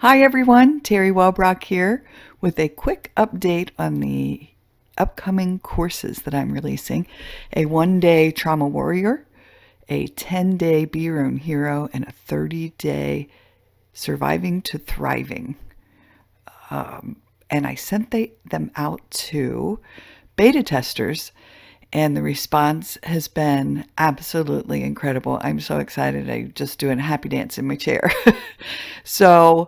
Hi everyone, Teri Wellbrock here with a quick update on the upcoming courses that I'm releasing. A 1-day Trauma Warrior, a 10-day Be Your Own Hero, and a 30-day Surviving to Thriving. And I sent them out to beta testers, and the response has been absolutely incredible. I'm so excited. I'm just doing a happy dance in my chair. So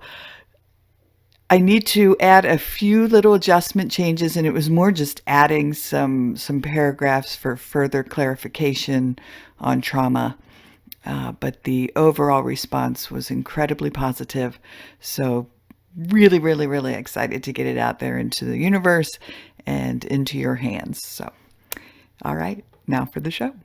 I need to add a few little adjustment changes, and it was more just adding some paragraphs for further clarification on trauma. But the overall response was incredibly positive. So really, really, really excited to get it out there into the universe and into your hands. So, all right, now for the show.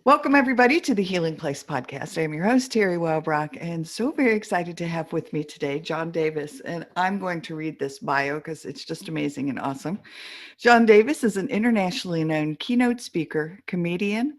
Welcome, everybody, to the Healing Place podcast. I am your host, Teri Wellbrock, and so very excited to have with me today John Davis. And I'm going to read this bio because it's just amazing and awesome. John Davis is an internationally known keynote speaker, comedian,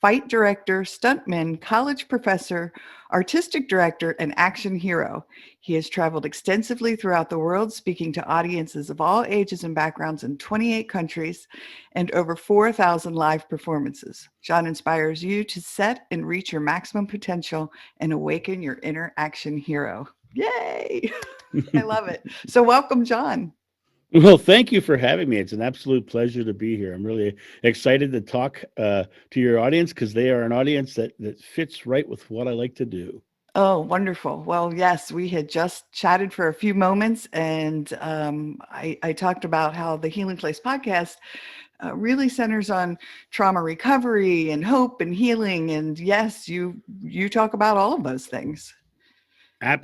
fight director, stuntman, college professor, artistic director, and action hero. He has traveled extensively throughout the world, speaking to audiences of all ages and backgrounds in 28 countries and over 4,000 live performances. John inspires you to set and reach your maximum potential and awaken your inner action hero. Yay! I love it. So welcome, John. Well, thank you for having me. It's an absolute pleasure to be here. I'm really excited to talk to your audience because they are an audience that fits right with what I like to do. Oh, wonderful. Well, yes, we had just chatted for a few moments, and I talked about how the Healing Place podcast really centers on trauma recovery and hope and healing. And yes, you talk about all of those things.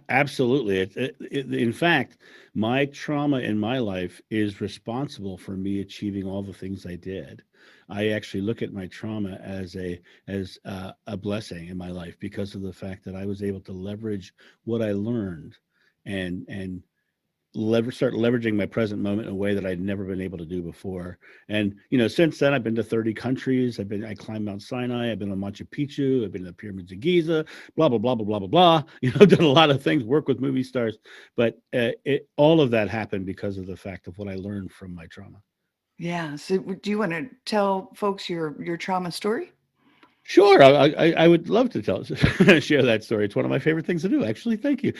Absolutely. In fact, my trauma in my life is responsible for me achieving all the things I did. I actually look at my trauma as a blessing in my life because of the fact that I was able to leverage what I learned and start leveraging my present moment in a way that I'd never been able to do before. And since then I've been to 30 countries. I climbed Mount Sinai. I've been on Machu Picchu. I've been to the pyramids of Giza. Blah blah blah blah blah blah blah. Done a lot of things. Work with movie stars, but all of that happened because of the fact of what I learned from my trauma. Yeah. So, do you want to tell folks your trauma story? Sure, I would love to share that story. It's one of my favorite things to do, actually. Thank you.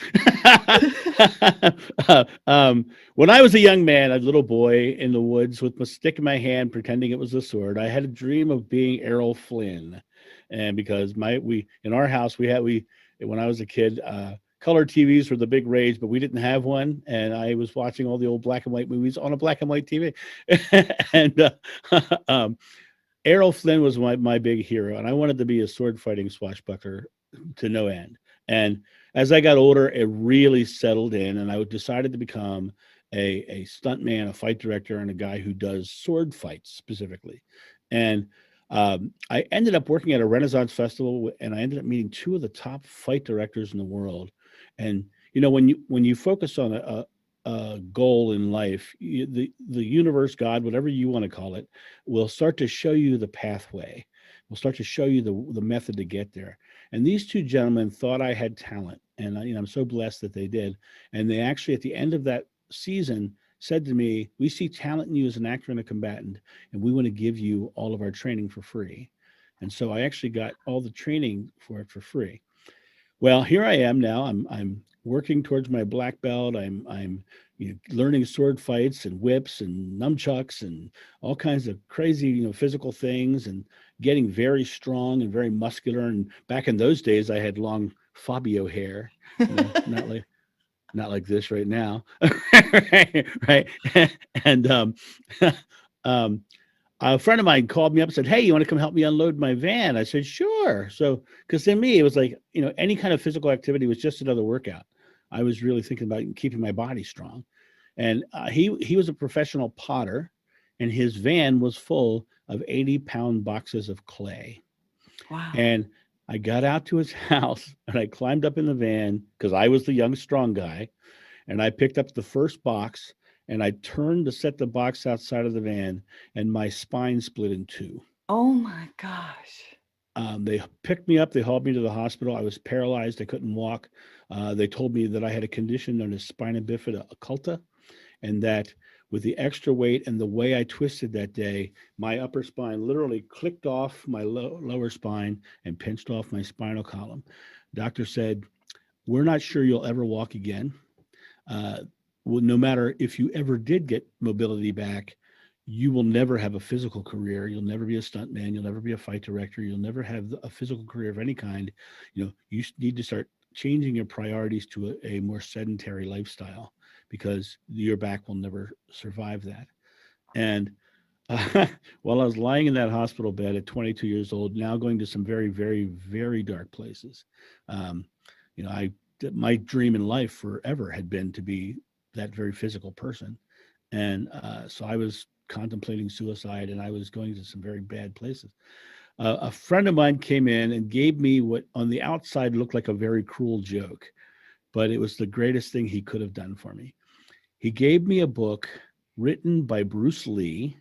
When I was a young man, a little boy in the woods with my stick in my hand, pretending it was a sword, I had a dream of being Errol Flynn, and because we in our house we when I was a kid. Color TVs were the big rage, but we didn't have one, and I was watching all the old black and white movies on a black and white TV, and Errol Flynn was my big hero, and I wanted to be a sword fighting swashbuckler to no end. And as I got older, it really settled in, and I decided to become a stuntman, a fight director, and a guy who does sword fights specifically. And I ended up working at a Renaissance festival, and I ended up meeting two of the top fight directors in the world. And when you focus on a goal in life, the universe, God, whatever you want to call it, will start to show you the pathway. Will start to show you the method to get there. And these two gentlemen thought I had talent, and I'm so blessed that they did. And they actually, at the end of that season, said to me, "We see talent in you as an actor and a combatant, and we want to give you all of our training for free." And so I actually got all the training for it for free. Well, here I am now. I'm working towards my black belt. I'm learning sword fights and whips and nunchucks and all kinds of crazy physical things, and getting very strong and very muscular. And back in those days, I had long Fabio hair, not like this right now, right? And um, a friend of mine called me up and said, "Hey, you want to come help me unload my van?" I said, "Sure." So, because to me, it was like, any kind of physical activity was just another workout. I was really thinking about keeping my body strong. And he was a professional potter, and his van was full of 80-pound boxes of clay. Wow. And I got out to his house and I climbed up in the van because I was the young, strong guy. And I picked up the first box and I turned to set the box outside of the van, and my spine split in two. Oh my gosh. They picked me up. They hauled me to the hospital. I was paralyzed. I couldn't walk. They told me that I had a condition known as spina bifida occulta, and that with the extra weight and the way I twisted that day, my upper spine literally clicked off my lower spine and pinched off my spinal column. Doctor said, "We're not sure you'll ever walk again. Uh, well, no matter if you ever did get mobility back, you will never have a physical career. You'll never be a stuntman. You'll never be a fight director. You'll never have a physical career of any kind. You need to start changing your priorities to a more sedentary lifestyle because your back will never survive that." And while I was lying in that hospital bed at 22 years old, now going to some very, very, very dark places, um, I my dream in life forever had been to be that very physical person, and so I was contemplating suicide, and I was going to some very bad places. A friend of mine came in and gave me what on the outside looked like a very cruel joke, but it was the greatest thing he could have done for me. He gave me a book written by Bruce Lee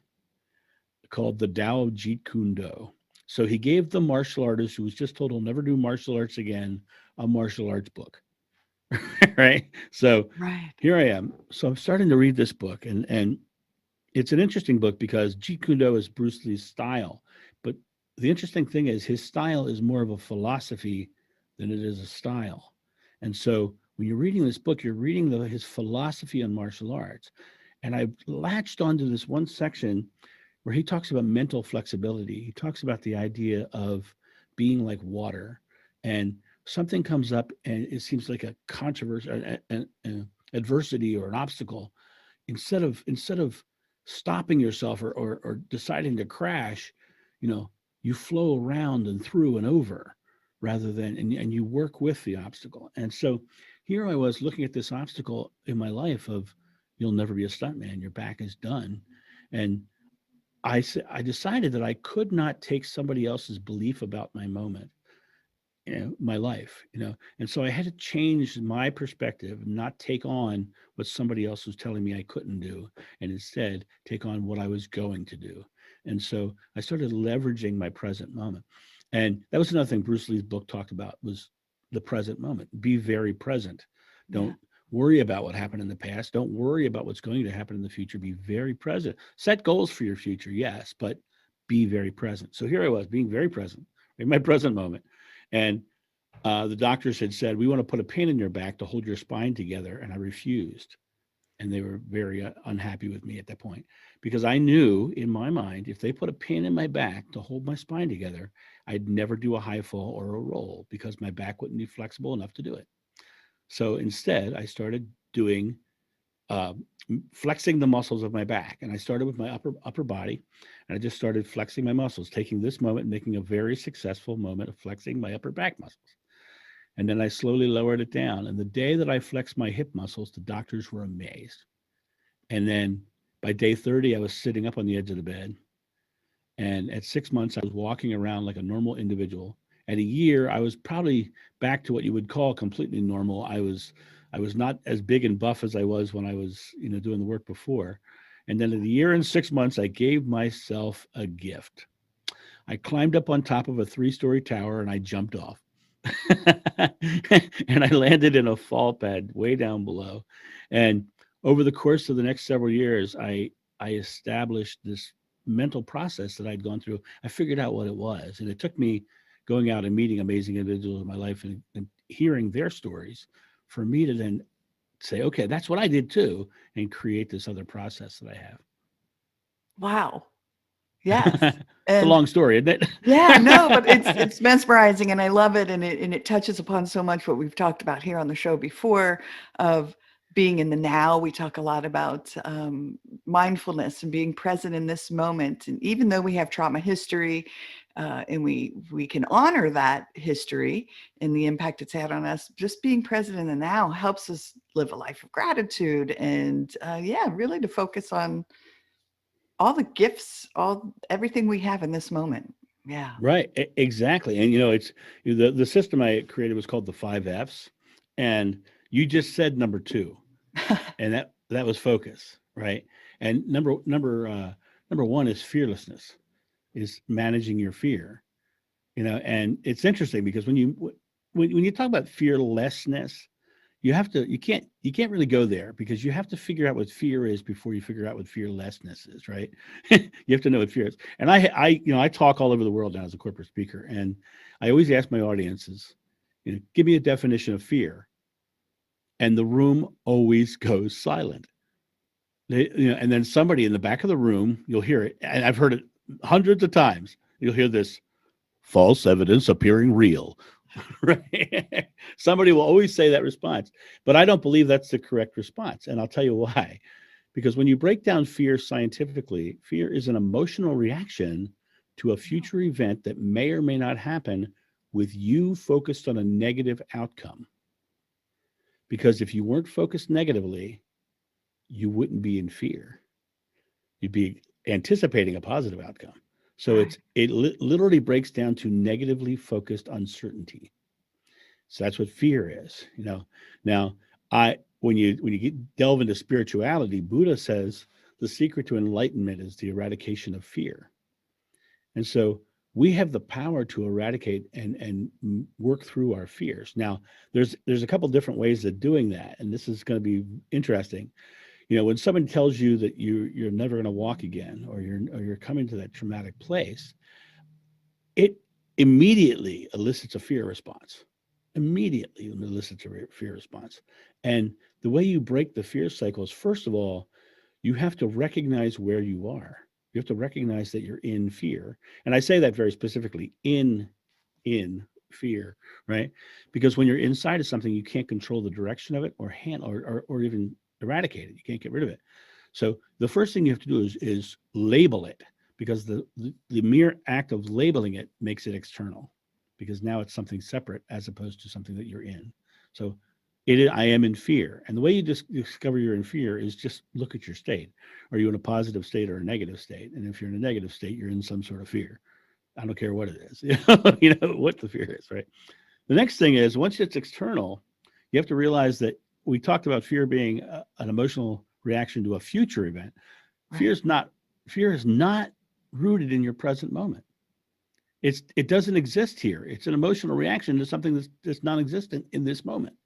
called The Tao of Jeet Kune Do. So he gave the martial artist who was just told he'll never do martial arts again a martial arts book. Right. So Right. here I am. So I'm starting to read this book, and it's an interesting book because Jeet Kune Do is Bruce Lee's style. But the interesting thing is his style is more of a philosophy than it is a style. And so when you're reading this book, you're reading his philosophy on martial arts. And I latched onto this one section where he talks about mental flexibility. He talks about the idea of being like water, and something comes up and it seems like a controversy, an adversity or an obstacle. Instead of stopping yourself or deciding to crash, you know, you flow around and through and over rather than and you work with the obstacle. And so here I was looking at this obstacle in my life of you'll never be a stuntman, your back is done. And I decided that I could not take somebody else's belief about my moment, my life, and so I had to change my perspective, not take on what somebody else was telling me I couldn't do, and instead take on what I was going to do. And so I started leveraging my present moment, and that was another thing Bruce Lee's book talked about was the present moment. Be very present. Yeah. Don't worry about what happened in the past. Don't worry about what's going to happen in the future. Be very present. Set goals for your future, yes, but be very present. So here I was being very present in my present moment. And the doctors had said, "We want to put a pin in your back to hold your spine together." And I refused. And they were very unhappy with me at that point because I knew in my mind, if they put a pin in my back to hold my spine together, I'd never do a high fall or a roll because my back wouldn't be flexible enough to do it. So instead, I started doing uh, flexing the muscles of my back. And I started with my upper body, and I just started flexing my muscles, taking this moment and making a very successful moment of flexing my upper back muscles. And then I slowly lowered it down. And the day that I flexed my hip muscles, the doctors were amazed. And then by day 30, I was sitting up on the edge of the bed. And at 6 months, I was walking around like a normal individual. At a year, I was probably back to what you would call completely normal. I was not as big and buff as I was when I was, doing the work before. And then at a year and 6 months, I gave myself a gift. I climbed up on top of a 3-story tower and I jumped off. And I landed in a fall pad way down below. And over the course of the next several years, I established this mental process that I'd gone through. I figured out what it was. And it took me going out and meeting amazing individuals in my life and hearing their stories for me to then say, okay, that's what I did too, and create this other process that I Wow. Yes. have. It's a And long story, isn't yeah, no, but it's it? it's mesmerizing and I love it, and it touches upon so much what we've talked about here on the show before of being in the now. We talk a lot about mindfulness and being present in this moment. And even though we have trauma history, and we can honor that history and the impact it's had on us, just being present in the now helps us live a life of gratitude and yeah, really to focus on all the gifts, all everything we have in this moment. Yeah. Right, exactly. And it's the system I created was called the 5 Fs, and you just said number 2, and that was focus, right? And number 1 is fearlessness, is managing your fear. And it's interesting because when you talk about fearlessness, you can't really go there, because you have to figure out what fear is before you figure out what fearlessness is, right? You have to know what fear is. And I talk all over the world now as a corporate speaker, and I always ask my audiences, give me a definition of fear, and the room always goes silent. And then somebody in the back of the room, you'll hear it, and I've heard it hundreds of times. You'll hear this: false evidence appearing real. Right? Somebody will always say that response, but I don't believe that's the correct response, and I'll tell you why. Because when you break down fear scientifically, fear is an emotional reaction to a future event that may or may not happen, with you focused on a negative outcome. Because if you weren't focused negatively, you wouldn't be in fear. You'd be anticipating a positive outcome. So Right. it literally breaks down to negatively focused uncertainty. So that's what fear is. Now, I when you delve into spirituality, Buddha says the secret to enlightenment is the eradication of fear. And so we have the power to eradicate and work through our fears. Now, there's a couple different ways of doing that, and this is going to be interesting. When someone tells you that you're never going to walk again, or you're coming to that traumatic place, it immediately elicits a fear response. Immediately elicits a fear response. And the way you break the fear cycle is, first of all, you have to recognize where you are. You have to recognize that you're in fear. And I say that very specifically, in fear, right? Because when you're inside of something, you can't control the direction of it, or handle, or even eradicate it. You can't get rid of it. So the first thing you have to do is label it, because the mere act of labeling it makes it external, because now it's something separate as opposed to something that you're in. So I am in fear. And the way you just discover you're in fear is just look at your state. Are you in a positive state or a negative state? And if you're in a negative state, you're in some sort of fear. I don't care what it is, what the fear is, right? The next thing is, once it's external, you have to realize that we talked about fear being an emotional reaction to a future event. Fear Right. is not fear is not rooted in your present moment. It doesn't exist here. It's an emotional reaction to something that's non-existent in this moment,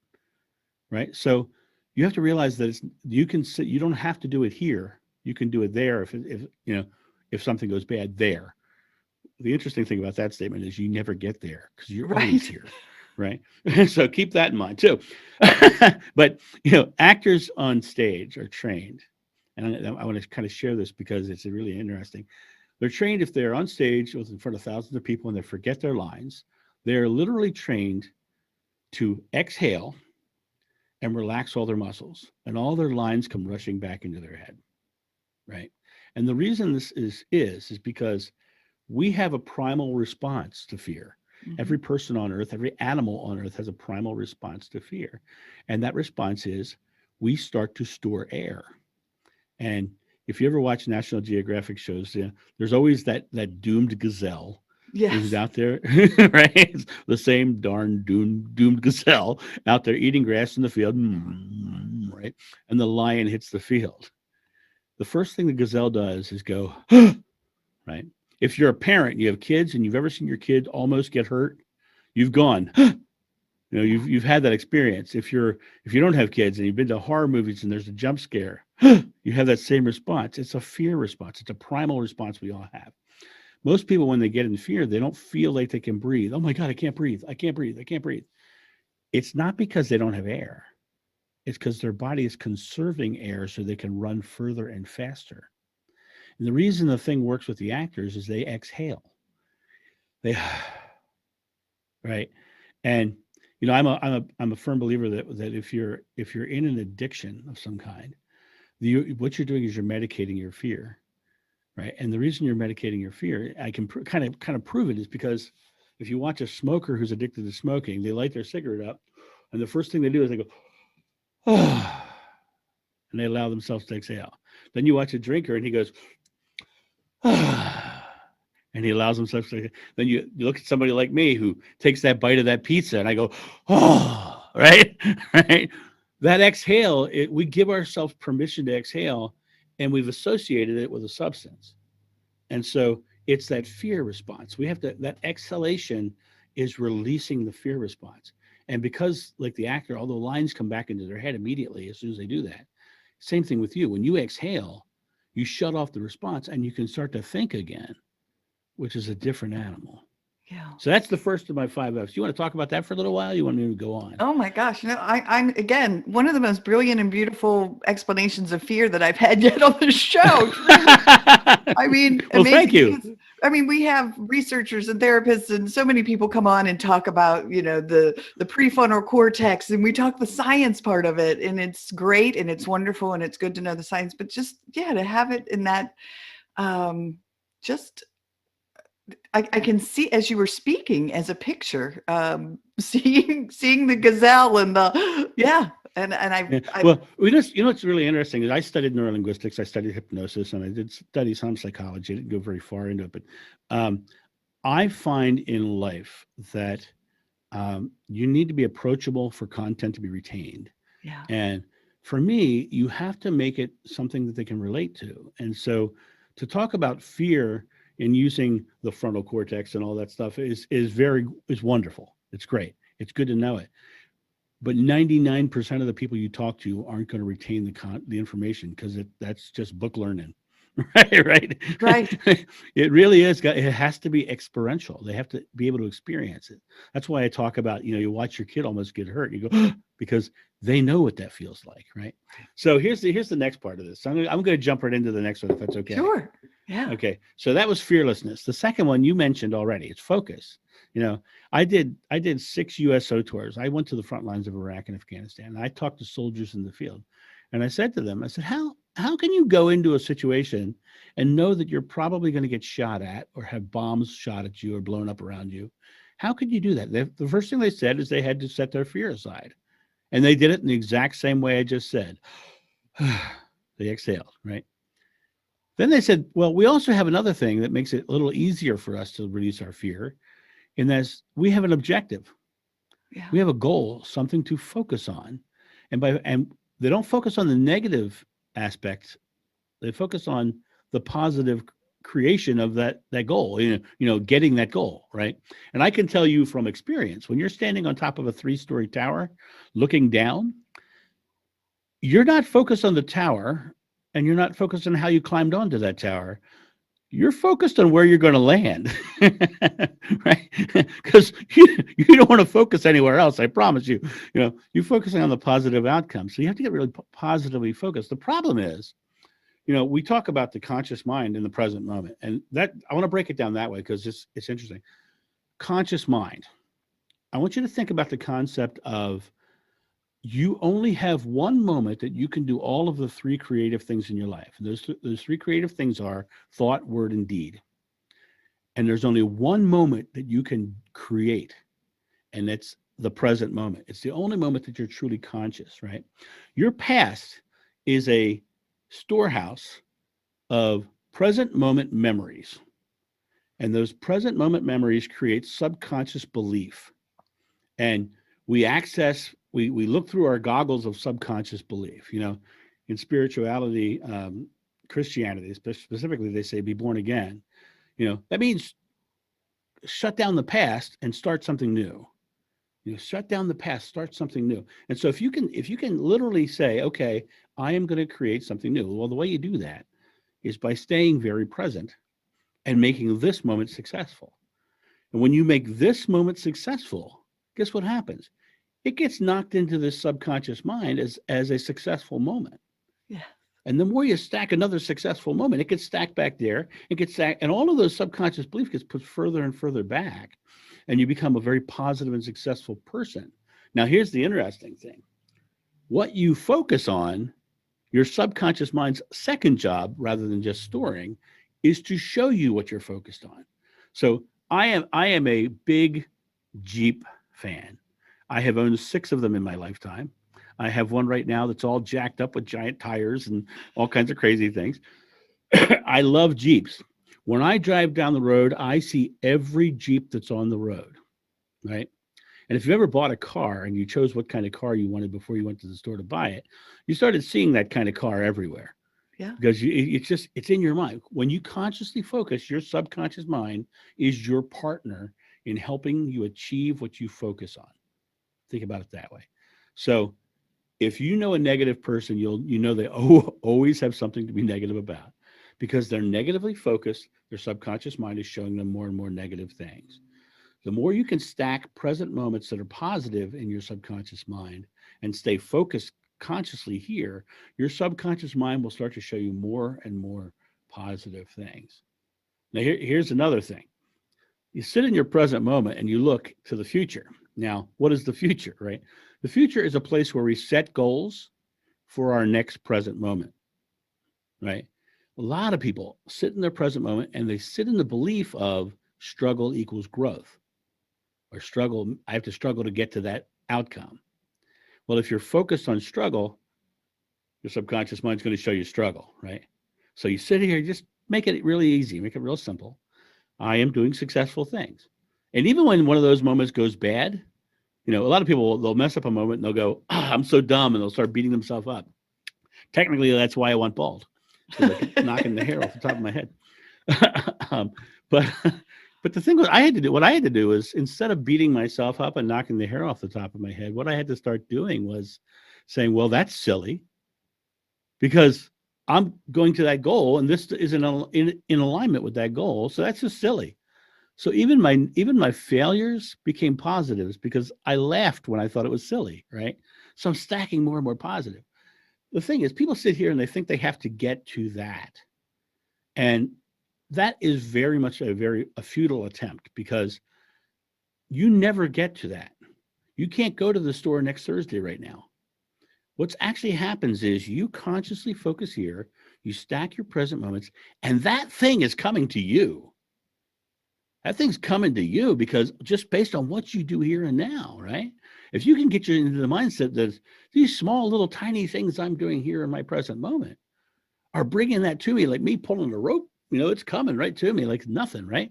right? So you have to realize that you don't have to do it here. You can do it there if something goes bad there. The interesting thing about that statement is you never get there, because you're always Right. here, right? So keep that in mind too. But actors on stage are trained, and I want to kind of share this because it's really interesting. They're trained, if they're on stage in front of thousands of people and they forget their lines, they're literally trained to exhale and relax all their muscles, and all their lines come rushing back into their head, right? And the reason this is because we have a primal response to fear. Hmm. Every person on earth, every animal on earth has a primal response to fear. And that response is, we start to store air. And if you ever watch National Geographic shows, there's always that doomed gazelle who's Yes. out there, right? It's the same darn doomed gazelle out there eating grass in the field, right? And the lion hits the field. The first thing the gazelle does is go, right? If you're a parent, you have kids, and you've ever seen your kid almost get hurt, you've gone, Yeah. you've had that experience. If you don't have kids and you've been to horror movies and there's a jump scare, you have that same response. It's a fear response. It's a primal response we all have. Most people, when they get in fear, they don't feel like they can breathe. Oh my God, I can't breathe. I can't breathe. I can't breathe. It's not because they don't have air. It's because their body is conserving air so they can run further and faster. And the reason the thing works with the actors is they exhale. They right. And I'm a firm believer that if you're in an addiction of some kind, what you're doing is you're medicating your fear, right? And the reason you're medicating your fear, I can kind of prove it, is because if you watch a smoker who's addicted to smoking, they light their cigarette up, and the first thing they do is they go, oh, and they allow themselves to exhale. Then you watch a drinker, and he goes, ah, and he allows himself to. Then you look at somebody like me who takes that bite of that pizza, and I go, oh, right, right. That exhale, we give ourselves permission to exhale, and we've associated it with a substance. And so it's that fear response. That exhalation is releasing the fear response. And because, like the actor, all the lines come back into their head immediately as soon as they do that. Same thing with you. When you exhale, you shut off the response and you can start to think again, which is a different animal. Yeah. So that's the first of my 5 Fs. You want to talk about that for a little while? You want me to go on? Oh my gosh. I'm again one of the most brilliant and beautiful explanations of fear that I've had yet on the show. Truly. I mean, Well, thank amazing you. because I mean, we have researchers and therapists and so many people come on and talk about, the prefrontal cortex, and we talk the science part of it, and it's great and it's wonderful and it's good to know the science, but just yeah, to have it in that just I can see as you were speaking as a picture, seeing the gazelle and the yeah, and Yeah. I Well, we just, what's really interesting is I studied neurolinguistics, I studied hypnosis, and I did study some psychology. I didn't go very far into it, but um, I find in life that you need to be approachable for content to be retained. yeah, And for me, you have to make it something that they can relate to. And so to talk about fear and using the frontal cortex and all that stuff is wonderful. It's great. It's good to know it. But 99% of the people you talk to aren't going to retain the information because that's just book learning. Right, right. right, It really is. It has to be experiential. They have to be able to experience it. That's why I talk about, you watch your kid almost get hurt. You go because they know what that feels like, right? So here's the next part of this. I'm going to jump right into the next one if that's okay. sure, yeah, Okay, so that was fearlessness. The second one you mentioned already. It's focus. You know, I did 6 USO tours. I went to the front lines of Iraq and Afghanistan. And I talked to soldiers in the field, and I said to them, I said, how can you go into a situation and know that you're probably going to get shot at or have bombs shot at you or blown up around you? How could you do that? The first thing they said is they had to set their fear aside, and they did it in the exact same way I just said. They exhaled, right? Then they said, well, we also have another thing that makes it a little easier for us to reduce our fear, and that's we have an objective. yeah, We have a goal, something to focus on. And they don't focus on the negative aspects. They focus on the positive creation of that goal, getting that goal, right? And I can tell you from experience, when you're standing on top of a 3-story tower looking down, you're not focused on the tower and you're not focused on how you climbed onto that tower. You're focused on where you're going to land, right? Because you don't want to focus anywhere else. I promise you. You're focusing on the positive outcome. So you have to get really positively focused. The problem is, we talk about the conscious mind in the present moment, and that I want to break it down that way because it's interesting. Conscious mind. I want you to think about the concept of you only have one moment that you can do all of the 3 creative things in your life. And those 3 creative things are thought, word, and deed. And there's only one moment that you can create, and it's the present moment. It's the only moment that you're truly conscious, right? Your past is a storehouse of present moment memories. And those present moment memories create subconscious belief. And we look through our goggles of subconscious belief. In spirituality, Christianity specifically, they say be born again. That means shut down the past and start something new. Shut down the past, start something new. And so if you can literally say, okay, I am going to create something new. Well, the way you do that is by staying very present and making this moment successful. And when you make this moment successful, guess what happens? It gets knocked into the subconscious mind as a successful moment. yeah, And the more you stack another successful moment, it gets stacked back there. It gets stacked, and all of those subconscious beliefs gets put further and further back, and you become a very positive and successful person. Now, here's the interesting thing: what you focus on, your subconscious mind's second job, rather than just storing, is to show you what you're focused on. So, I am a big Jeep fan. I have owned 6 of them in my lifetime. I have one right now that's all jacked up with giant tires and all kinds of crazy things. I love Jeeps. When I drive down the road, I see every Jeep that's on the road, right? And if you ever bought a car and you chose what kind of car you wanted before you went to the store to buy it, you started seeing that kind of car everywhere yeah, because it's in your mind. When you consciously focus, your subconscious mind is your partner in helping you achieve what you focus on. Think about it that way. So if you know a negative person, you know they always have something to be negative about because they're negatively focused. Their subconscious mind is showing them more and more negative things. The more you can stack present moments that are positive in your subconscious mind and stay focused consciously here, your subconscious mind will start to show you more and more positive things. Now, here's another thing. You sit in your present moment and you look to the future. Now, what is the future, right? The future is a place where we set goals for our next present moment, right? A lot of people sit in their present moment and they sit in the belief of struggle equals growth or struggle. I have to struggle to get to that outcome. Well, if you're focused on struggle, your subconscious mind's going to show you struggle, right? So you sit here, just make it really easy, make it real simple. I am doing successful things. And even when one of those moments goes bad, a lot of people, they'll mess up a moment and they'll go, I'm so dumb. And they'll start beating themselves up. Technically, that's why I went bald, because I kept knocking the hair off the top of my head. um, but but the thing was, what I had to do was, instead of beating myself up and knocking the hair off the top of my head, what I had to start doing was saying, well, that's silly because I'm going to that goal and this is in alignment with that goal. So that's just silly. So even my failures became positives because I laughed when I thought it was silly, right? So I'm stacking more and more positive. The thing is, people sit here and they think they have to get to that. And that is very much a futile attempt because you never get to that. You can't go to the store next Thursday right now. What's actually happens is you consciously focus here, you stack your present moments, and that thing is coming to you. That thing's coming to you because just based on what you do here and now, right? If you can get you into the mindset that these small little tiny things I'm doing here in my present moment are bringing that to me, like me pulling a rope, it's coming right to me like nothing, right?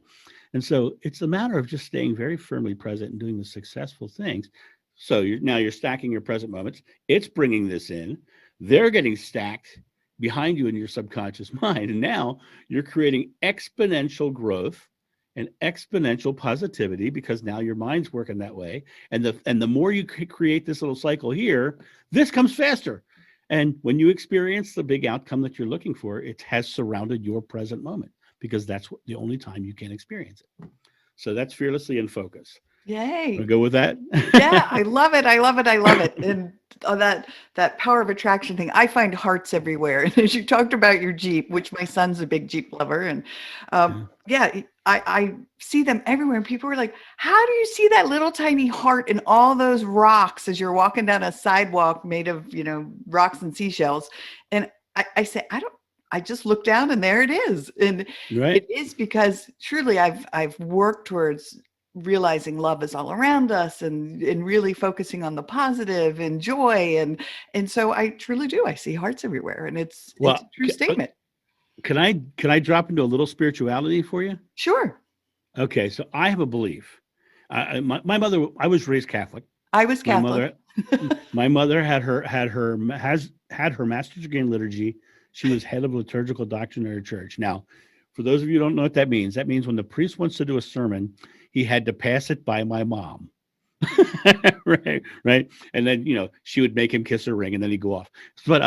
And so it's a matter of just staying very firmly present and doing the successful things. So you're stacking your present moments. It's bringing this in. They're getting stacked behind you in your subconscious mind. And now you're creating exponential growth and exponential positivity because now your mind's working that way. And the more you create this little cycle here, this comes faster. And when you experience the big outcome that you're looking for, it has surrounded your present moment because that's the only time you can experience it. So that's fearlessly in focus. Yay. Wanna go with that? Yeah, I love it. I love it. I love it. And that power of attraction thing, I find hearts everywhere. And as you talked about your Jeep, which my son's a big Jeep lover, and yeah, I see them everywhere. And people are like, "How do you see that little tiny heart in all those rocks as you're walking down a sidewalk made of rocks and seashells?" And I say, I don't. I just look down and there it is. And Right. it is because truly I've worked towards realizing love is all around us and really focusing on the positive and joy and so I truly do. I see hearts everywhere and it's a Well, true statement. can I drop into a little spirituality for you? Sure. Okay, so I have a belief. My mother, I was raised Catholic. I was My Catholic. mother, my mother had her master's degree in liturgy. She was head of liturgical doctrine in her church. Now, for those of you who don't know what that means when the priest wants to do a sermon, he had to pass it by my mom. right. And then she would make him kiss her ring, and then he'd go off. But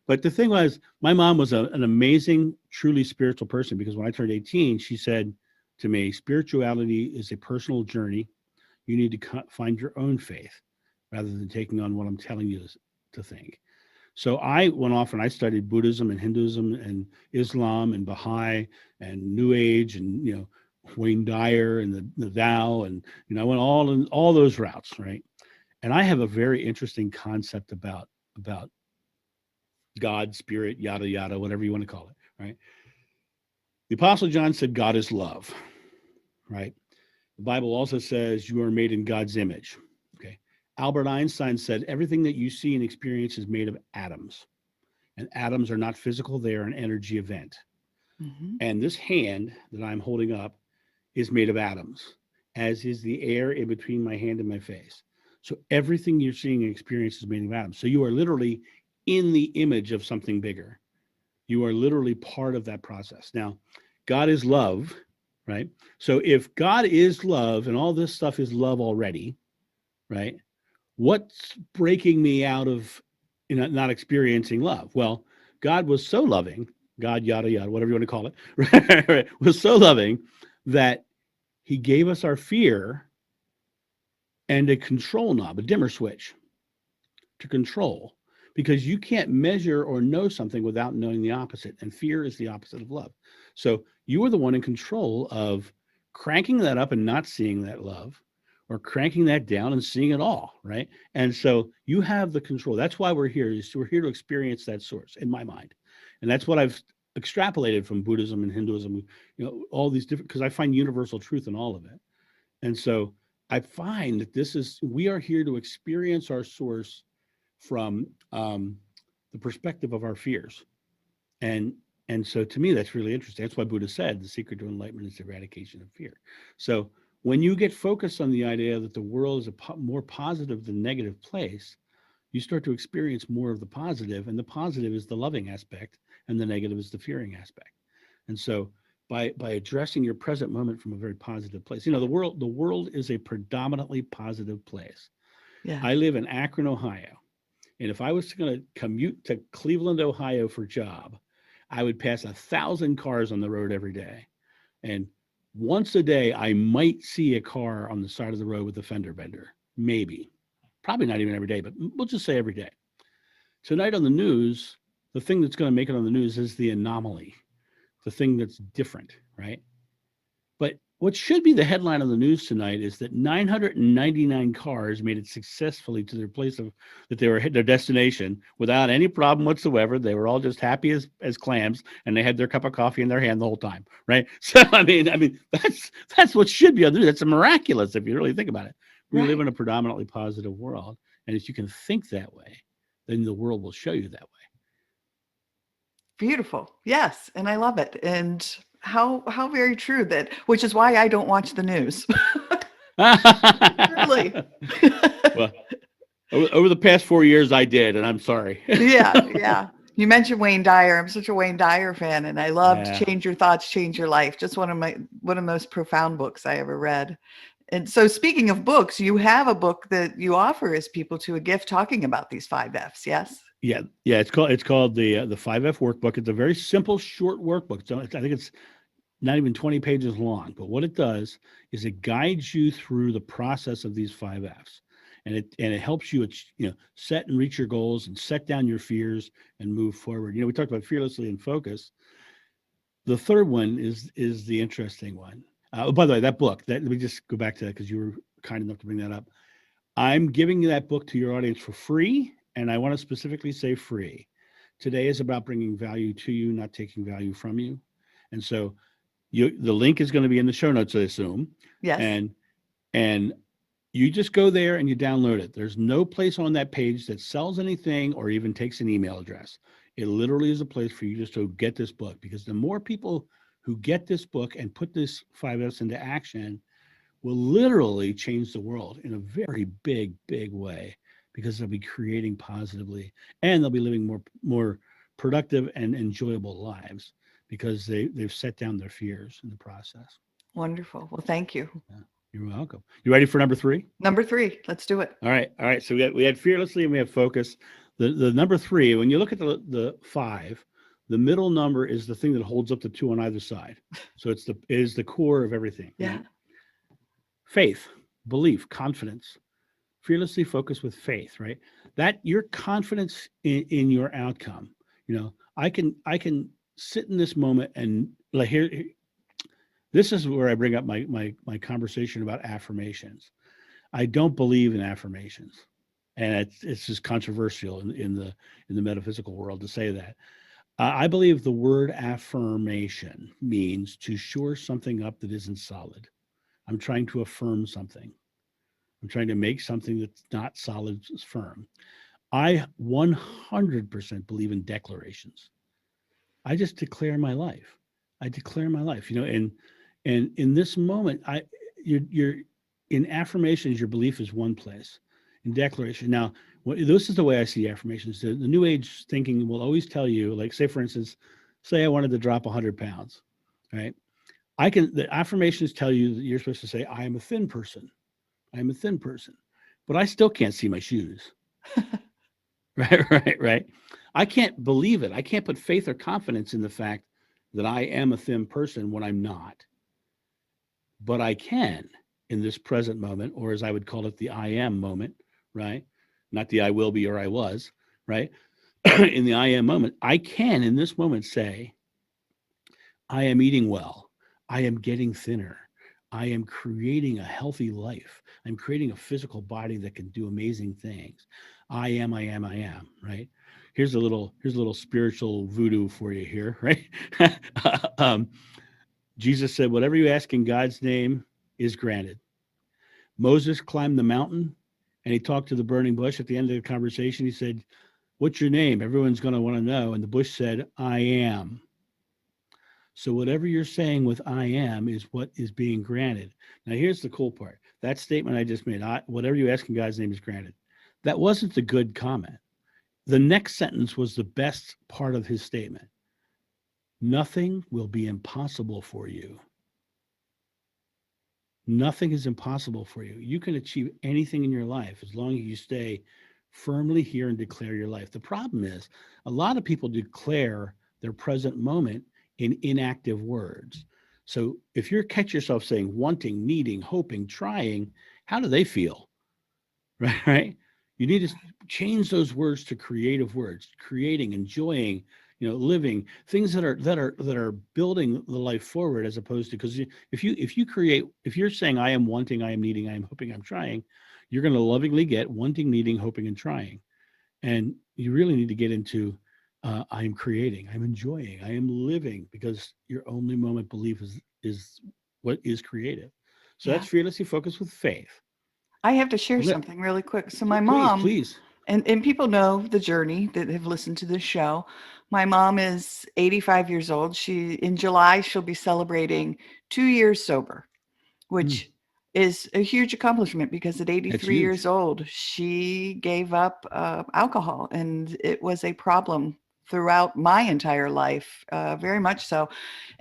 but the thing was, my mom was an amazing, truly spiritual person because when I turned 18, she said to me, "Spirituality is a personal journey. You need to find your own faith rather than taking on what I'm telling you to think." So I went off and I studied Buddhism and Hinduism and Islam and Baha'i and New Age and Wayne Dyer and the Tao and I went all those routes, right? And I have a very interesting concept about God, spirit, yada yada, whatever you want to call it, right? The Apostle John said God is love, right? The Bible also says you are made in God's image. Okay. Albert Einstein said everything that you see and experience is made of atoms. And atoms are not physical, they are an energy event. Mm-hmm. And this hand that I'm holding up is made of atoms, as is the air in between my hand and my face. So everything you're seeing and experiencing is made of atoms. So you are literally in the image of something bigger. You are literally part of that process. Now, God is love. right? So if God is love and all this stuff is love already, right? What's breaking me out of not experiencing love? Well, God was so loving, God, yada, yada, whatever you want to call it, right? Was so loving that he gave us our fear and a control knob, a dimmer switch to control, because you can't measure or know something without knowing the opposite. And fear is the opposite of love. So you are the one in control of cranking that up and not seeing that love, or cranking that down and seeing it all, right? And so you have the control. That's why we're here. We're here to experience that source, in my mind. And that's what I've extrapolated from Buddhism and Hinduism, all these different, because I find universal truth in all of it. And so I find that we are here to experience our source from the perspective of our fears. And and so to me, that's really interesting. That's why Buddha said the secret to enlightenment is the eradication of fear. So when you get focused on the idea that the world is a more positive than negative place, you start to experience more of the positive, and the positive is the loving aspect, and the negative is the fearing aspect. And so by addressing your present moment from a very positive place, the world is a predominantly positive place. Yeah. I live in Akron, Ohio. And if I was going to commute to Cleveland, Ohio for job, I would pass 1,000 cars on the road every day. And once a day, I might see a car on the side of the road with a fender bender. Maybe. Probably not even every day, but we'll just say every day. Tonight on the news, the thing that's going to make it on the news is the anomaly, the thing that's different, right? But what should be the headline of the news tonight is that 999 cars made it successfully to their place of that they were hit their destination without any problem whatsoever. They were all just happy as clams, and they had their cup of coffee in their hand the whole time, right? So I mean that's what should be on the news. That's miraculous if you really think about it. We live in a predominantly positive world, and if you can think that way, then the world will show you that way. Beautiful. Yes, and I love it. And how very true that, which is why I don't watch the news. Really. Well, over the past 4 years, I did, and I'm sorry. Yeah. You mentioned Wayne Dyer. I'm such a Wayne Dyer fan, and I loved Yeah. Change Your Thoughts, Change Your Life. Just one of the most profound books I ever read. And so speaking of books, you have a book that you offer as people to a gift talking about these 5 Fs, yes? Yeah. It's called the 5F workbook. It's a very simple, short workbook. So I think it's not even 20 pages long. But what it does is it guides you through the process of these 5Fs. And it helps you, set and reach your goals and set down your fears and move forward. We talked about fearlessly and focus. The third one is the interesting one. By the way, that book, let me just go back to that because you were kind enough to bring that up. I'm giving that book to your audience for free, and I want to specifically say free. Today is about bringing value to you, not taking value from you. And so the link is going to be in the show notes, I assume. Yes. And you just go there and you download it. There's no place on that page that sells anything or even takes an email address. It literally is a place for you just to get this book, because the more people who get this book and put this 5Fs into action will literally change the world in a very big, big way, because they'll be creating positively and they'll be living more productive and enjoyable lives because they've set down their fears in the process. Wonderful. Well, thank you. Yeah, you're welcome. You ready for number 3? Number 3, let's do it. All right. So we had fearlessly and we have focus. The number 3, when you look at the 5, the middle number is the thing that holds up the 2 on either side. So it is the core of everything. Yeah. Right? Faith, belief, confidence. Fearlessly focus with faith, right? That your confidence in your outcome. I can sit in this moment and like here. This is where I bring up my conversation about affirmations. I don't believe in affirmations, and it's just controversial in the metaphysical world to say that. I believe the word affirmation means to shore something up that isn't solid. I'm trying to affirm something. I'm trying to make something that's not solid firm. I 100% believe in declarations. I just declare my life. I declare my life. And in this moment, you're in affirmations. Your belief is one place. In declaration, now this is the way I see affirmations. The New Age thinking will always tell you, like, say for instance, say I wanted to drop 100 pounds, right? the affirmations tell you that you're supposed to say, I am a thin person. I am a thin person, but I still can't see my shoes. Right, right, right. I can't believe it. I can't put faith or confidence in the fact that I am a thin person when I'm not. But I can in this present moment, or as I would call it, the I am moment, right? Not the I will be or I was, right? In the I am moment, I can in this moment say, I am eating well. I am getting thinner. I am creating a healthy life. I'm creating a physical body that can do amazing things. I am, right? Here's a little spiritual voodoo for you here, right? um, Jesus said, whatever you ask in God's name is granted. Moses climbed the mountain and he talked to the burning bush. At the end of the conversation, he said, what's your name? Everyone's going to want to know. And the bush said, I am. So whatever you're saying with I am is what is being granted. Now, here's the cool part. That statement I just made, whatever you ask in God's name is granted. That wasn't the good comment. The next sentence was the best part of his statement. Nothing will be impossible for you. Nothing is impossible for you. You can achieve anything in your life as long as you stay firmly here and declare your life. The problem is a lot of people declare their present moment in inactive words. So if you catch yourself saying wanting, needing, hoping, trying, how do they feel? Right? Right? You need to change those words to creative words, creating, enjoying, living, things that are building the life forward, as opposed to, because if you're saying I am wanting, I am needing, I am hoping, I'm trying, you're going to lovingly get wanting, needing, hoping, and trying. And you really need to get into I am creating, I'm enjoying, I am living, because your only moment belief is what is creative. So Yeah. that's fearlessly focused with faith. I have to share I'm gonna, something really quick. So my please, mom, please. and people know the journey that have listened to this show. My mom is 85 years old. In July, she'll be celebrating 2 years sober, Mm, which is a huge accomplishment because at that's 83 huge. years old, she gave up alcohol, and it was a problem throughout my entire life, very much so.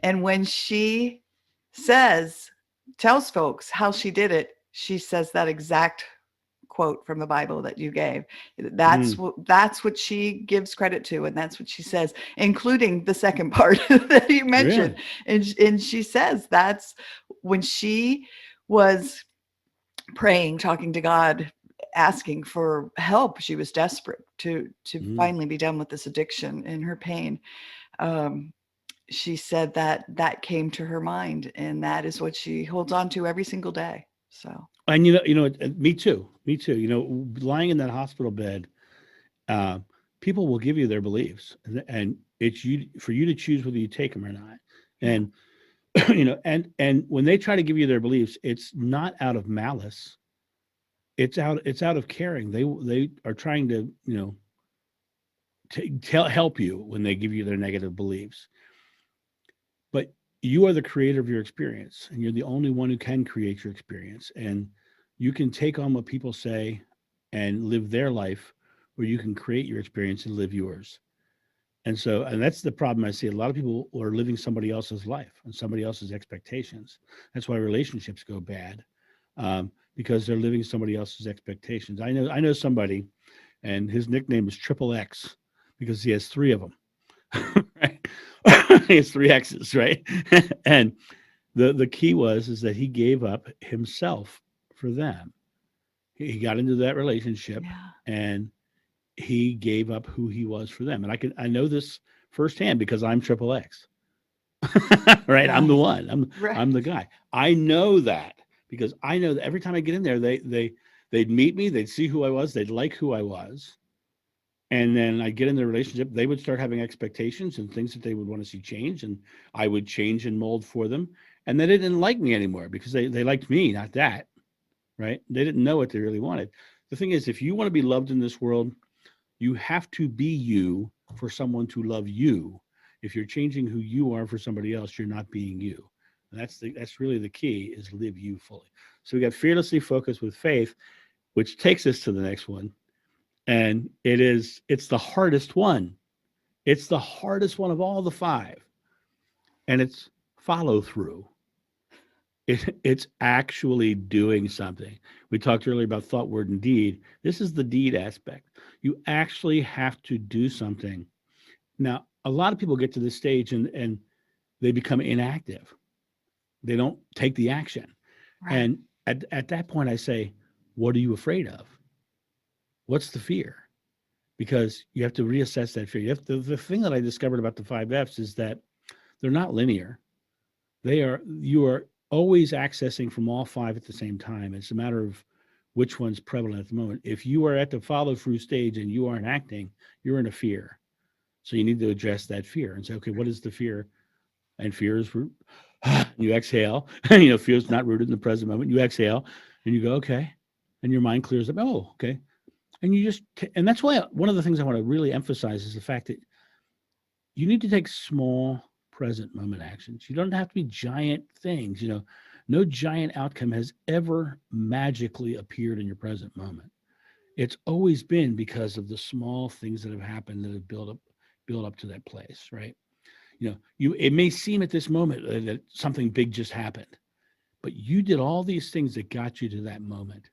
And when she says, tells folks how she did it, she says that exact quote from the Bible that you gave. Mm, That's what she gives credit to, and that's what she says, including the second part that you mentioned. really? And she says that's when she was praying, talking to God, asking for help. She was desperate to Mm. finally be done with this addiction and her pain. Um, she said that that came to her mind, and that is what she holds on to every single day. So And me too. Me too. Lying in that hospital bed, uh, people will give you their beliefs, and it's you for you to choose whether you take them or not. yeah, And and when they try to give you their beliefs, it's not out of malice. It's out of caring. They are trying to help you when they give you their negative beliefs. But you are the creator of your experience, and you're the only one who can create your experience. And you can take on what people say and live their life, or you can create your experience and live yours. And that's the problem I see. A lot of people are living somebody else's life and somebody else's expectations. That's why relationships go bad, because they're living somebody else's expectations. I know somebody, and his nickname is Triple X because he has three of them. Right? He has three X's, right? And the key is that he gave up himself for them. He got into that relationship yeah, and he gave up who he was for them. And I know this firsthand because I'm Triple X. Right? I'm the right, one. I'm right. the guy. I know that because I know that every time I get in there, they'd meet me, they'd see who I was, they'd like who I was. And then I get in the relationship, they would start having expectations and things that they would want to see change, and I would change and mold for them. And then they didn't like me anymore because they liked me, not that, right? They didn't know what they really wanted. The thing is, if you want to be loved in this world, you have to be you for someone to love you. If you're changing who you are for somebody else, you're not being you. And that's really the key, is live you fully. So we got fearlessly focused with faith, which takes us to the next one. And it's the hardest one. It's the hardest one of all the five. And it's follow through. It's actually doing something. We talked earlier about thought, word, and deed. This is the deed aspect. You actually have to do something. Now, a lot of people get to this stage and they become inactive. They don't take the action. Right. And at that point, I say, what are you afraid of? What's the fear? Because you have to reassess that fear. The thing that I discovered about the 5 Fs is that they're not linear. You are always accessing from all 5 at the same time. It's a matter of which one's prevalent at the moment. If you are at the follow through stage and you aren't acting, you're in a fear. So you need to address that fear and say, okay, what is the fear? And fear is root. You exhale. Fear is not rooted in the present moment. You exhale and you go, okay. And your mind clears up. Oh, okay. And and that's why one of the things I want to really emphasize is the fact that you need to take small present moment actions. You don't have to be giant things. No giant outcome has ever magically appeared in your present moment. It's always been because of the small things that have happened that have built up to that place, right? It may seem at this moment that something big just happened, but you did all these things that got you to that moment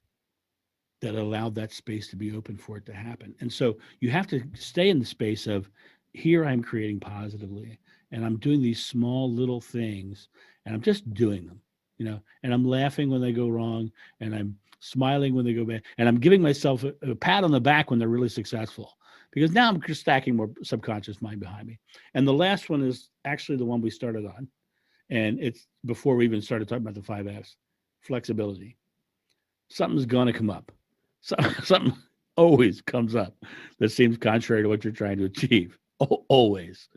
that allowed that space to be open for it to happen. And so you have to stay in the space of, here I'm creating positively, and I'm doing these small little things, and I'm just doing them, and I'm laughing when they go wrong, and I'm smiling when they go bad, and I'm giving myself a pat on the back when they're really successful, because now I'm just stacking more subconscious mind behind me. And the last one is actually the one we started on, and it's before we even started talking about the 5 Fs: flexibility. Something's going to come up. Something always comes up that seems contrary to what you're trying to achieve. Always.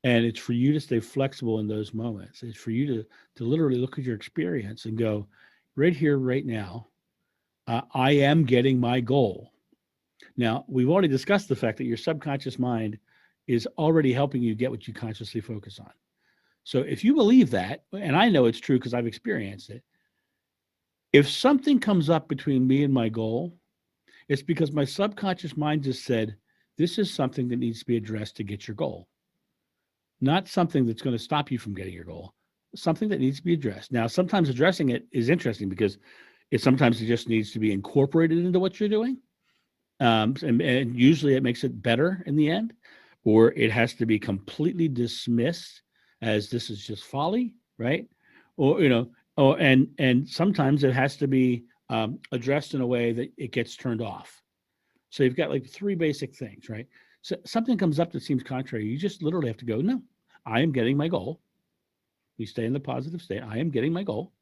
And it's for you to stay flexible in those moments. It's for you to literally look at your experience and go, right here, right now, I am getting my goal. Now, we've already discussed the fact that your subconscious mind is already helping you get what you consciously focus on. So if you believe that, and I know it's true because I've experienced it, if something comes up between me and my goal, it's because my subconscious mind just said, this is something that needs to be addressed to get your goal, not something that's going to stop you from getting your goal, something that needs to be addressed. Now, sometimes addressing it is interesting because sometimes it just needs to be incorporated into what you're doing. And usually it makes it better in the end, or it has to be completely dismissed as this is just folly, right? Or, and sometimes it has to be addressed in a way that it gets turned off. So you've got like 3 basic things, right? So something comes up that seems contrary. You just literally have to go, no, I am getting my goal. We stay in the positive state. I am getting my goal.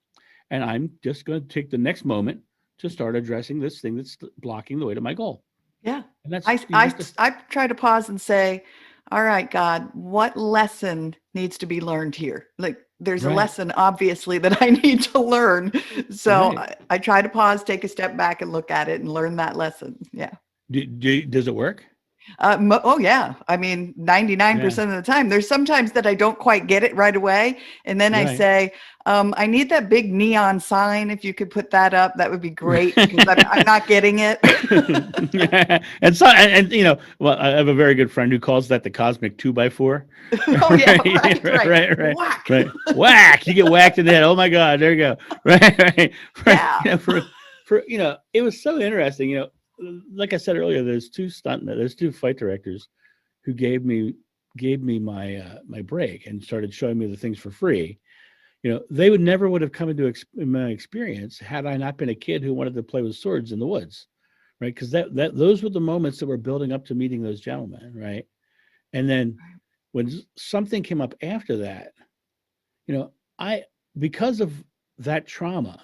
And I'm just going to take the next moment to start addressing this thing that's blocking the way to my goal. Yeah. And that's, I, you I, have to, I try to pause and say, all right, God, what lesson needs to be learned here? Like, there's a right, lesson, obviously, that I need to learn. So right. I try to pause, take a step back, and look at it and learn that lesson. Yeah. Does it work? Oh yeah. I mean, Yeah, 99% of the time. There's sometimes that I don't quite get it right away. And then I right. say, I need that big neon sign. If you could put that up, that would be great because I'm not getting it. And well, I have a very good friend who calls that the cosmic 2x4. Oh yeah. Right, Right. Right. right, right, Whack. right. Whack! You get whacked in the head. Oh my God! There you go. Right, right. Yeah. It was so interesting. Like I said earlier, there's 2 fight directors who gave me my break and started showing me the things for free. They would have come into my experience had I not been a kid who wanted to play with swords in the woods, right? Because those were the moments that were building up to meeting those gentlemen, right? And then when something came up after that, I because of that trauma,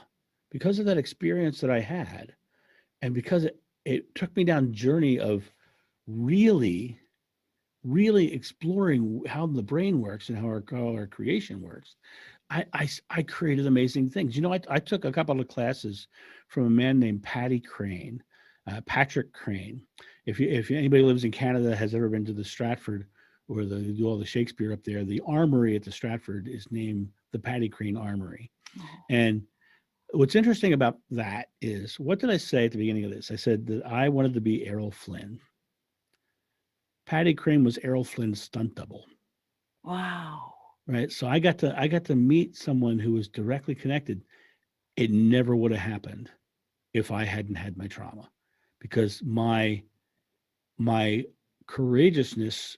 because of that experience that I had, and because it took me down a journey of really, really exploring how the brain works and how our creation works. I created amazing things. I took a couple of classes from a man named Patrick Crane. If anybody lives in Canada has ever been to the Stratford, or they do all the Shakespeare up there, the armory at the Stratford is named the Patty Crane Armory. Oh, And what's interesting about that is, what did I say at the beginning of this? I said that I wanted to be Errol Flynn. Patty Crane was Errol Flynn's stunt double. wow. right? So I got to meet someone who was directly connected. It never would have happened if I hadn't had my trauma, because my courageousness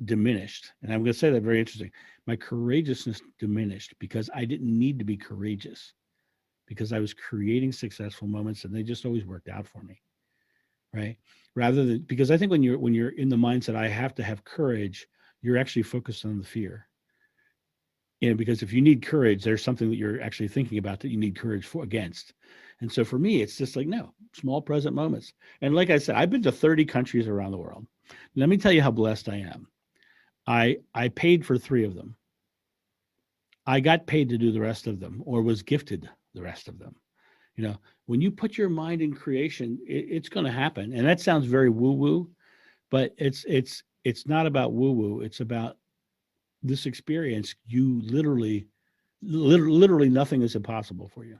diminished. And I'm going to say that very interesting. My courageousness diminished because I didn't need to be courageous, because I was creating successful moments and they just always worked out for me, right? Rather than, because I think when you're in the mindset I have to have courage, you're actually focused on the fear. Because if you need courage, there's something that you're actually thinking about that you need courage for against. And so for me, it's just like, no, small present moments. And like I said, I've been to 30 countries around the world. Let me tell you how blessed I am. I paid for 3 of them. I got paid to do the rest of them, or was gifted the rest of them. You know, when you put your mind in creation, it's going to happen. And that sounds very woo woo, but it's not about woo woo. It's about this experience. You literally nothing is impossible for you.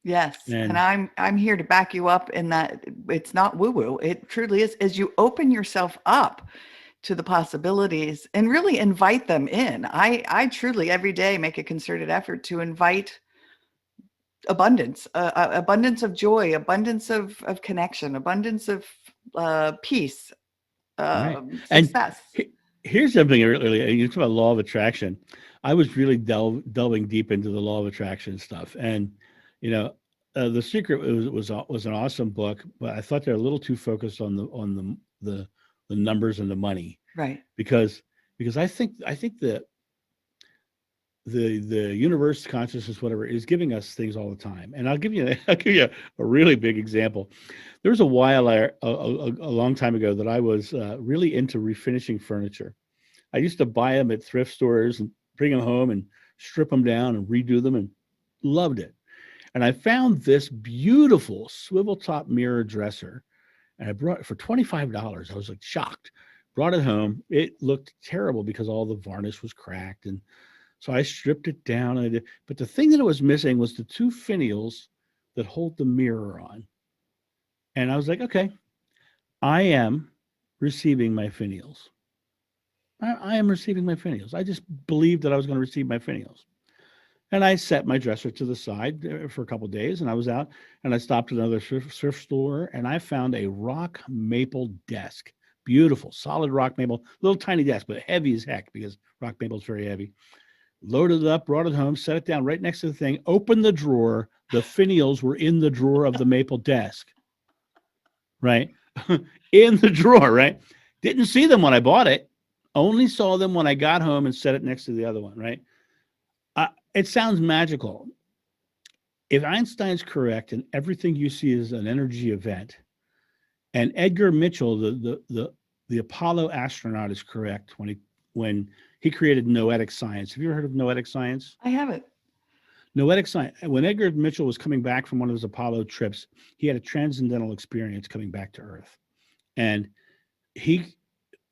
Yes, and And I'm here to back you up in that it's not woo-woo. It truly is, as you open yourself up to the possibilities and really invite them in. I truly every day make a concerted effort to invite abundance, abundance of joy, abundance of connection, abundance of peace, right. And success. here's something really, you talk about law of attraction. I was really delving deep into the law of attraction stuff. And, you know, The Secret was an awesome book, but I thought they're a little too focused on the numbers and the money, Right. because I think that the universe, consciousness, whatever, is giving us things all the time. And I'll give you a really big example. There was a while a long time ago that I was really into refinishing furniture. I used to buy them at thrift stores and bring them home and strip them down and redo them, and loved it. And I found this beautiful swivel top mirror dresser, and I brought it for $25. I was like shocked. Brought it home. It looked terrible because all the varnish was cracked, and so I stripped it down. And I did, but the thing that it was missing was the 2 finials that hold the mirror on. And I was like, okay, I am receiving my finials. I am receiving my finials. I just believed that I was going to receive my finials. And I set my dresser to the side for a couple of days, and I was out, and I stopped at another thrift store, and I found a rock maple desk. Beautiful, solid rock maple, little tiny desk, but heavy as heck because rock maple is very heavy. Loaded it up, brought it home, set it down right next to the thing, opened the drawer. The finials were in the drawer of the maple desk, right? In the drawer, right? Didn't see them when I bought it, only saw them when I got home and set it next to the other one, right? It sounds magical. If Einstein's correct and everything you see is an energy event, and Edgar Mitchell, the Apollo astronaut, is correct when he created Noetic Science. Have you ever heard of Noetic Science? I haven't. Noetic Science. When Edgar Mitchell was coming back from one of his Apollo trips, he had a transcendental experience coming back to Earth, and he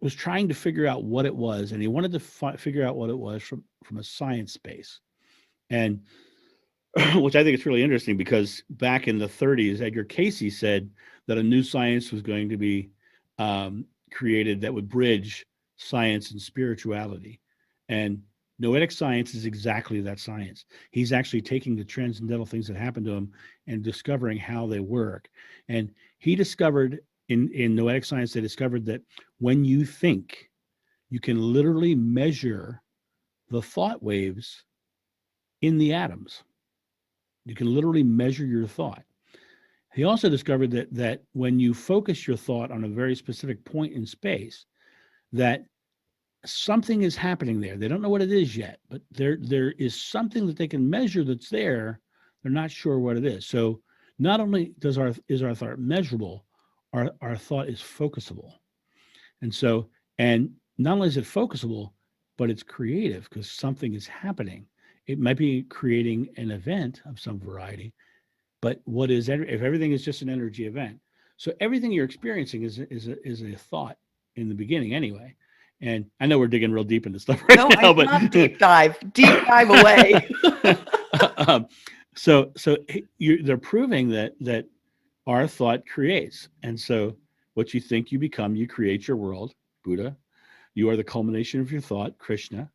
was trying to figure out what it was, and he wanted to figure out what it was from a science base. And which I think is really interesting, because back in the 30s, Edgar Casey said that a new science was going to be created that would bridge science and spirituality. And Noetic Science is exactly that science. He's actually taking the transcendental things that happen to him and discovering how they work. And he discovered in Noetic Science, they discovered that when you think, you can literally measure the thought waves in the atoms. You can literally measure your thought. He also discovered that when you focus your thought on a very specific point in space, that something is happening there. They don't know what it is yet, but there is something that they can measure that's there. They're not sure what it is. So not only is our thought measurable, our thought is focusable. And not only is it focusable, but it's creative because something is happening. It might be creating an event of some variety, but if everything is just an energy event? So everything you're experiencing is a thought in the beginning anyway. And I know we're digging real deep into stuff right No, now, I but love deep dive away. um, so they're proving that our thought creates. And so what you think you become, you create your world. Buddha, you are the culmination of your thought. Krishna,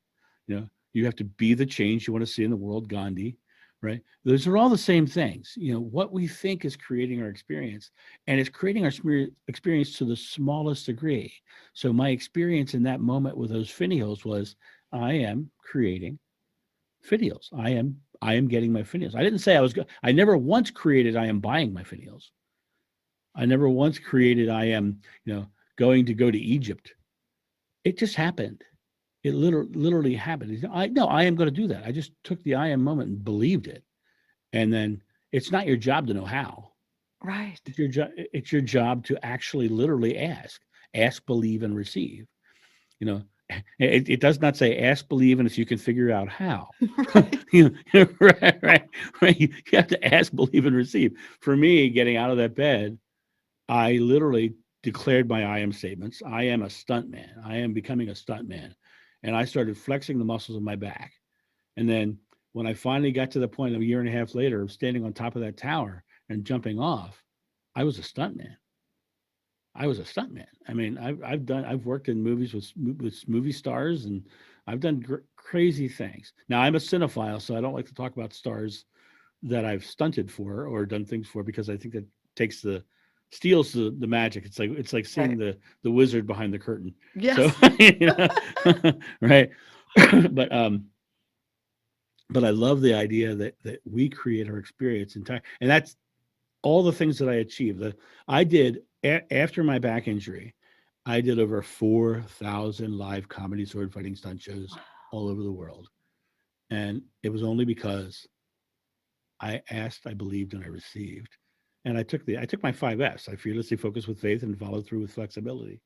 you know, You have to be the change you want to see in the world, Gandhi, right? Those are all the same things. What we think is creating our experience, and it's creating our experience to the smallest degree. So my experience in that moment with those finials was, I am creating finials. I am getting my finials. I didn't say I never once created I am buying my finials. I never once created I am, going to go to Egypt. It just happened. It literally happened. I am going to do that. I just took the I am moment and believed it. And then it's not your job to know how. Right. It's your job. It's your job to actually literally ask, believe, and receive. You know, it does not say ask, believe, and if you can figure out how. Right. Right. You have to ask, believe, and receive. For me, getting out of that bed, I literally declared my I am statements. I am a stuntman. I am becoming a stuntman. And I started flexing the muscles of my back. And then when I finally got to the point a year and a half later of standing on top of that tower and jumping off, I was a stuntman. I was a stuntman. I mean, I've worked in movies with movie stars, and I've done crazy things. Now I'm a cinephile, so I don't like to talk about stars that I've stunted for or done things for, because I think that takes steals the magic. It's like seeing Right. the wizard behind the curtain. So Yes. right. but but I love the idea that we create our experience entire, and that's all the things that I achieved. I did after my back injury. I did over 4,000 live comedy sword fighting stunt shows all over the world, and it was only because I asked, I believed, and I received. And I took my 5 F's. I fearlessly focused with faith and followed through with flexibility.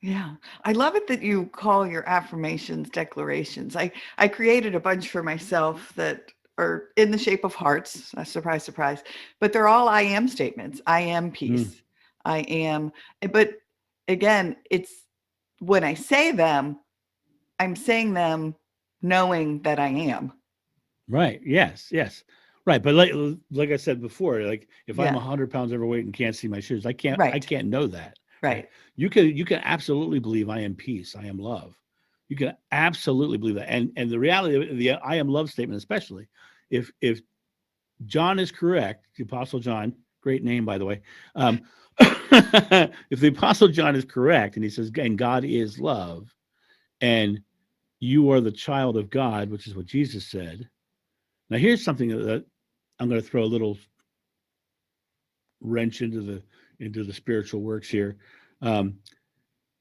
Yeah. I love it that you call your affirmations declarations. I created a bunch for myself that are in the shape of hearts. Surprise, surprise. But they're all I am statements. I am Mm, peace. I am. But again, it's when I say them, I'm saying them knowing that I am. right. Yes. Yes. Right. But like I said before, like if I'm Yeah. 100 pounds overweight and can't see my shoes, I can't I Right. can't know that. Right. Right. You can absolutely believe I am peace. I am love. You can absolutely believe that. And the reality of the I am love statement, especially if John is correct, the Apostle John, great name, by the way. If the Apostle John is correct, and he says, and God is love, and you are the child of God, which is what Jesus said. Now, here's something that I'm going to throw a little wrench into the spiritual works here. Um,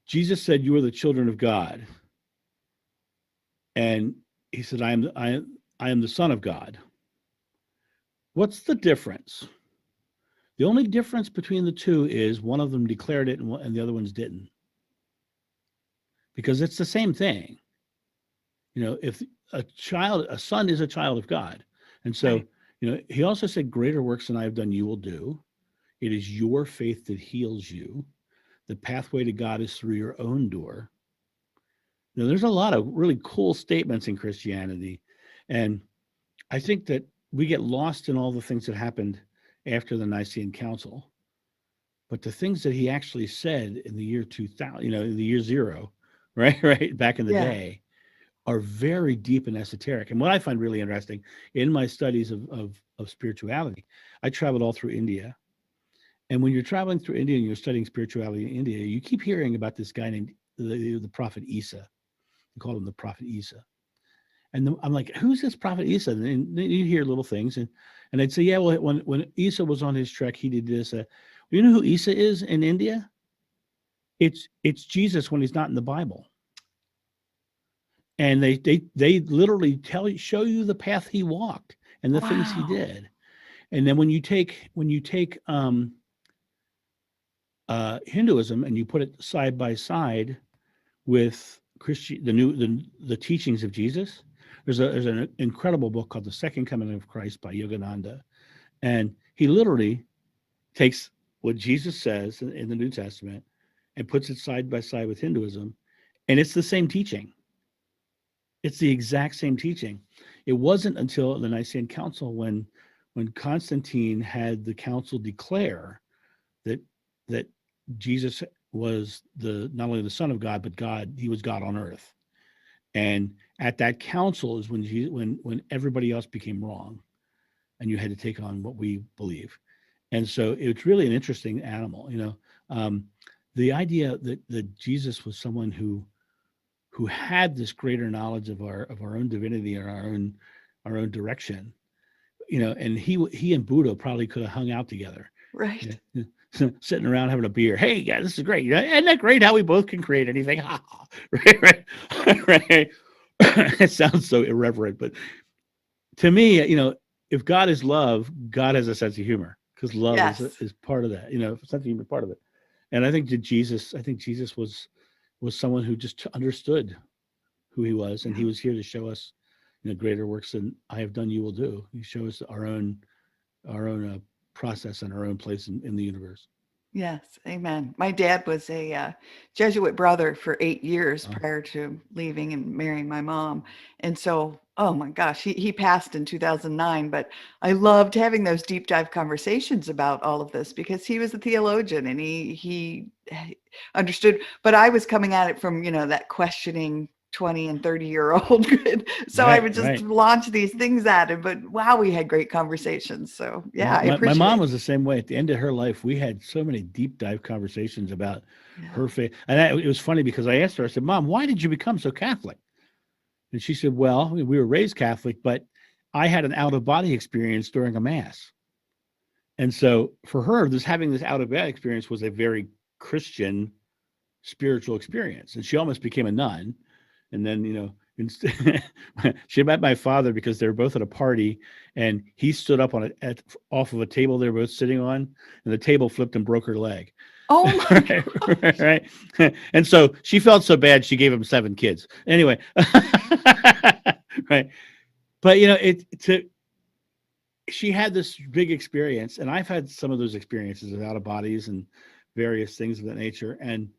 Jesus said, "You are the children of God," and he said, "I am the Son of God." What's the difference? The only difference between the two is one of them declared it and the other ones didn't, because it's the same thing. If a son is a child of God. And so, Right. he also said, greater works than I have done, you will do. It is your faith that heals you. The pathway to God is through your own door. There's a lot of really cool statements in Christianity. And I think that we get lost in all the things that happened after the Nicene Council. But the things that he actually said in the year 2000, in the year zero, right, right, back in the Yeah. day, are very deep and esoteric. And what I find really interesting in my studies of spirituality, I traveled all through India. And when you're traveling through India and you're studying spirituality in India, you keep hearing about this guy named the Prophet Isa. They call him the Prophet Isa. And I'm like, who's this Prophet Isa? And you hear little things. And they'd say, yeah, well, when Isa was on his trek, he did this. You know who Isa is in India? It's Jesus when he's not in the Bible. And they literally show you the path he walked and the things he Wow. did. And then when you take Hinduism and you put it side by side with the teachings of Jesus, there's an incredible book called The Second Coming of Christ by Yogananda, and he literally takes what Jesus says in the New Testament and puts it side by side with Hinduism, and it's the same teaching. It's the exact same teaching. It wasn't until the Nicene Council when Constantine had the council declare that that Jesus was the not only the Son of God, but God, he was God on earth. And at that council is when when everybody else became wrong, and you had to take on what we believe. And so it's really an interesting animal, the idea that Jesus was someone who had this greater knowledge of our own divinity and our own direction, and he and Buddha probably could have hung out together, you Right. know, sitting around having a beer. Hey, yeah, this is great. Isn't that great how we both can create anything? Right, right, right. It sounds so irreverent, but to me, if God is love, God has a sense of humor because love Yes. is part of that. Sense of humor is part of it. And I think Jesus was someone who just understood who he was, and he Yeah. was here to show us, greater works than I have done, you will do. He shows our own process and our own place in the universe. Yes, amen. My dad was a Jesuit brother for 8 years Uh, prior to leaving and marrying my mom. And so, oh my gosh, he passed in 2009. But I loved having those deep dive conversations about all of this because he was a theologian and he understood. But I was coming at it from, that questioning 20 and 30-year-old. So I right, would just right. launch these things at him. But wow, we had great conversations. So yeah, Well, I my mom appreciate was the same way. At the end of her life, we had so many deep dive conversations about it. Yeah. her faith. And it was funny because I asked her, I said, Mom, why did you become so Catholic? And she said, well, we were raised Catholic, but I had an out of body experience during a mass. And so for her, this having this out of body experience was a very Christian spiritual experience. And she almost became a nun. And then, instead, she met my father because they were both at a party, and he stood up off of a table they were both sitting on, and the table flipped and broke her leg. Oh my Right, gosh. right. And so she felt so bad she gave him 7 kids. Anyway, right. But she had this big experience, and I've had some of those experiences of out of bodies and various things of that nature, and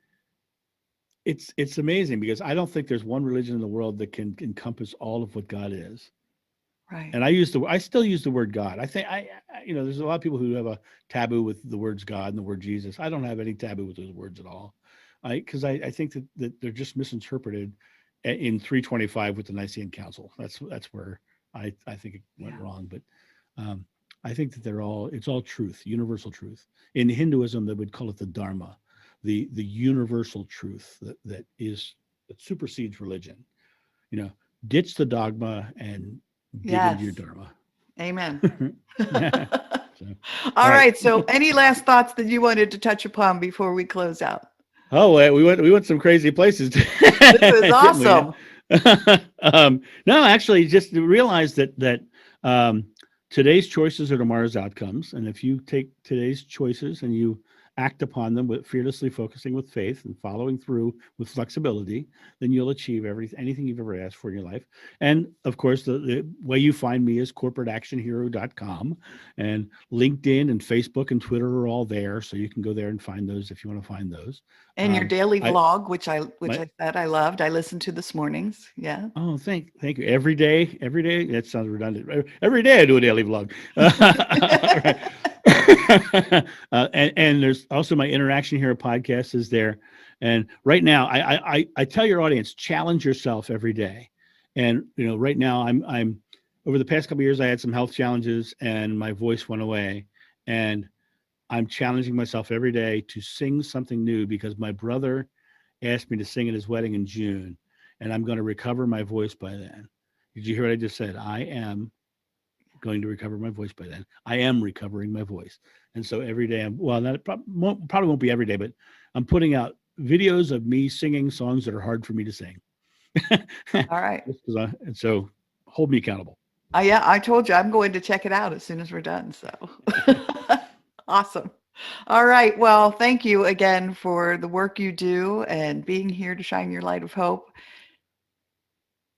it's amazing because I don't think there's one religion in the world that can encompass all of what God is. Right. And I still use the word God. I think there's a lot of people who have a taboo with the words God and the word Jesus. I don't have any taboo with those words at all. I think that they're just misinterpreted in 325 with the Nicene Council. That's where I think it went Yeah. wrong. But um, I think that it's all truth, universal truth. In Hinduism, they would call it the Dharma, the universal truth that supersedes religion. You know, ditch the dogma and dig into your Yes. dharma. Amen. So, all All right. right. So, any last thoughts that you wanted to touch upon before we close out? Oh, we went some crazy places, This was didn't we? awesome. No, actually, just to realize that um, today's choices are tomorrow's outcomes, and if you take today's choices and you act upon them with fearlessly focusing with faith and following through with flexibility, then you'll achieve anything you've ever asked for in your life. And of course, the way you find me is corporateactionhero.com, and LinkedIn and Facebook and Twitter are all there, so you can go there and find those if you want to find those. And your daily I vlog, which my I said I loved. I listened to this morning's. Yeah. Oh, thank you. Every day. That sounds redundant. Every day I do a daily vlog. Right. And there's also my Interaction Hero podcast is there. And right now, I tell your audience, challenge yourself every day. And right now, I'm over the past couple of years, I had some health challenges, and my voice went away. And I'm challenging myself every day to sing something new because my brother asked me to sing at his wedding in June, and I'm going to recover my voice by then. Did you hear what I just said? I am going to recover my voice by then. I am recovering my voice. And so every day not probably won't be every day, but I'm putting out videos of me singing songs that are hard for me to sing. All right. And so hold me accountable. Yeah, I told you I'm going to check it out as soon as we're done. So awesome. All right. Well, thank you again for the work you do and being here to shine your light of hope.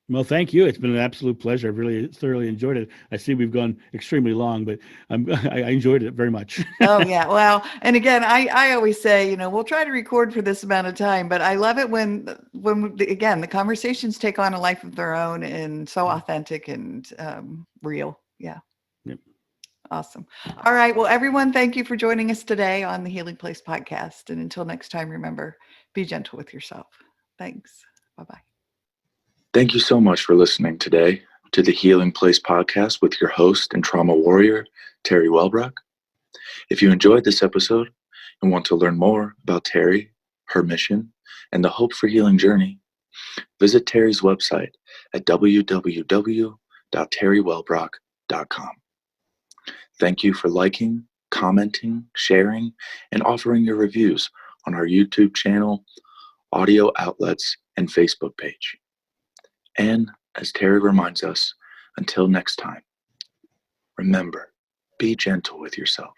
Well, thank you. It's been an absolute pleasure. I've really thoroughly enjoyed it. I see we've gone extremely long, but I enjoyed it very much. Oh yeah. Well, and again, I always say, we'll try to record for this amount of time, but I love it when again the conversations take on a life of their own and so authentic and real. Yeah. Yep. Awesome. All right. Well, everyone, thank you for joining us today on the Healing Place podcast. And until next time, remember, be gentle with yourself. Thanks. Bye bye. Thank you so much for listening today to the Healing Place podcast with your host and trauma warrior, Teri Wellbrock. If you enjoyed this episode and want to learn more about Teri, her mission, and the Hope for Healing journey, visit Teri's website at www.teriwellbrock.com. Thank you for liking, commenting, sharing, and offering your reviews on our YouTube channel, audio outlets, and Facebook page. And as Teri reminds us, until next time, remember, be gentle with yourself.